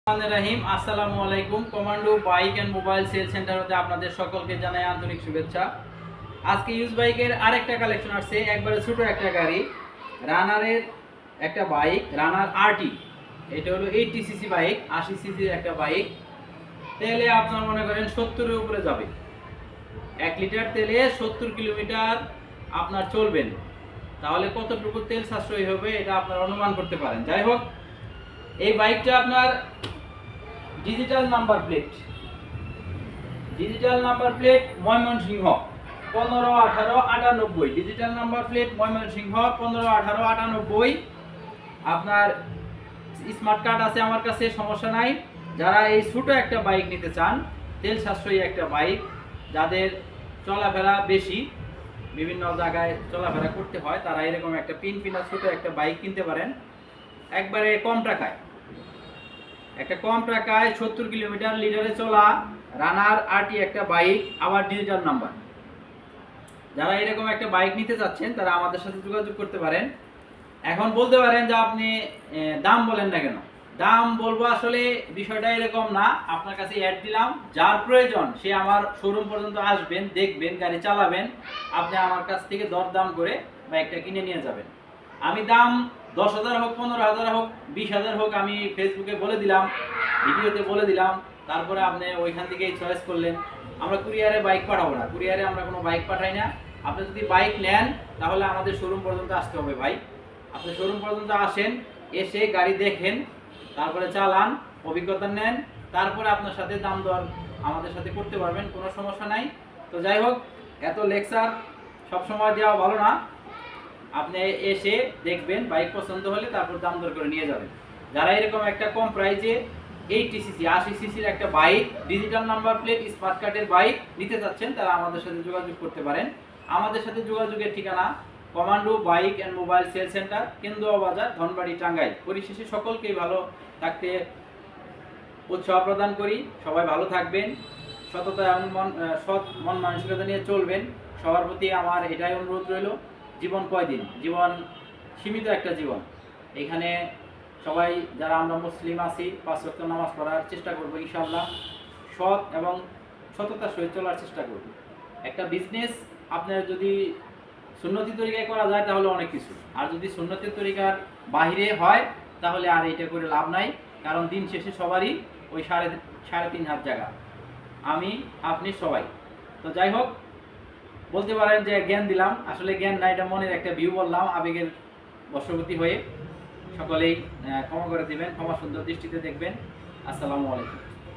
রাহিম আসসালামু আলাইকুম। Commando bike and mobile cell centre হতে আপনাদের সকলকে জানাই আন্তরিক শুভেচ্ছা। আজকে ইউজ বাইকের আরেকটা কালেকশন আসছে, একবারে ছোট একটা গাড়ি, রানারের একটা বাইক, রানার আরটি। এটা হলো 80 সিসি বাইক, 80 সিসির একটা বাইক। তেলে আপনার মনে করেন 70-এর উপরে যাবে। 1 লিটার তেলে 70 কিলোমিটার আপনার চলবেন, তাহলে কতটুকু তেল সাশ্রয়ী হবে এটা আপনারা অনুমান করতে পারেন। যাই হোক, এই বাইকটা আপনার digital number plate Mymensingh 15-18-98। Digital number plate Mymensingh 15-18-98। আপনার স্মার্ট কার্ড আছে আমার কাছে, সমস্যা নাই। যারা এই ছোট একটা বাইক নিতে চান, তেল সাশ্রয়ী একটা বাইক, যাদের চলাফেরা বেশি, বিভিন্ন জায়গায় চলাফেরা করতে হয়, তারা এরকম একটা পিনা ছোট একটা বাইক কিনতে পারেন একবারে কম টাকায় 70 কিলোমিটার লিটারে চলা রানার আরটি একটা বাইক, আবার ডিজিটাল নাম্বার। যারা এরকম একটা বাইক নিতে চাচ্ছেন তারা আমাদের সাথে যোগাযোগ করতে পারেন। এখন বলতে পারেন যে আপনি দাম বলেন না কেন? দাম বলবো, আসলে বিষয়টা এরকম না। আপনার কাছে অ্যাড দিলাম, যার প্রয়োজন সে আমার শোরুম পর্যন্ত আসবেন, দেখবেন, গাড়ি চালাবেন, আপনি আমার কাছ থেকে দরদাম করে বাইকটা কিনে নিয়ে যাবেন। আমি দাম 10,000 হোক, 15,000 হোক, 20,000 হোক, আমি ফেসবুকে বলে দিলাম, ভিডিওতে বলে দিলাম, তারপরে আপনি ওইখান থেকেই চয়েস করলেন। আমরা কুরিয়ারে বাইক পাঠাবো না, কুরিয়ারে আমরা কোনো বাইক পাঠাই না। আপনি যদি বাইক নেন তাহলে আমাদের শোরুম পর্যন্ত আসতে হবে ভাই। আপনি শোরুম পর্যন্ত আসেন, এসে গাড়ি দেখেন, তারপরে চালান, অভিজ্ঞতা নেন, তারপরে আপনার সাথে দাম দর আমাদের সাথে করতে পারবেন, কোনো সমস্যা নাই। তো যাই হোক, এত লেকচার সবসময় দেওয়া ভালো না। আপনি এসে দেখবেন, বাইক পছন্দ হলে তারপর দাম দর করে নিয়ে যাবেন। যারা এরকম একটা কম প্রাইসে 80 সিসি 80 সিসির একটা bike, digital number plate smart কার্ডের বাইক নিতে চাচ্ছেন, তারা আমাদের সাথে যোগাযোগ করতে পারেন। আমাদের সাথে যোগাযোগের ঠিকানা commando bike and mobile cell centre, Kendua Bazar, Dhanbari, Tangail. পরিশেষে সকলকেই ভালো থাকতে উৎসাহ প্রদান করি। সবাই ভালো থাকবেন, সততা এবং সৎ মন মানসিকতা নিয়ে চলবেন। সবার প্রতি আমার এটাই অনুরোধ রইল। জীবন কয়দিন? জীবন সীমিত একটা জীবন। এখানে সবাই যারা আমরা মুসলিম আছি, 5 ওয়াক্ত নামাজ পড়ার চেষ্টা করব ইনশাআল্লাহ, সৎ এবং সততার সহিত চলার চেষ্টা করব। একটা বিজনেস আপনার যদি সুন্নতি তরিকায় করা যায় তাহলে অনেক কিছু, আর যদি সুন্নতের তরিকার বাহিরে হয় তাহলে আর এটা করে লাভ নাই। কারণ দিন শেষে সবারই ওই 3.5 হাত জায়গা, আমি আপনি সবাই। তো যাই হোক, বলতে পারেন যে জ্ঞান দিলাম, আসলে জ্ঞান না, এটা মনের একটা ভিউ বললাম আবেগের বশবর্তী হয়ে। সকলেই ক্ষমা করে দিবেন, ক্ষমা সুন্দর দৃষ্টিতে দেখবেন। আসসালামু আলাইকুম।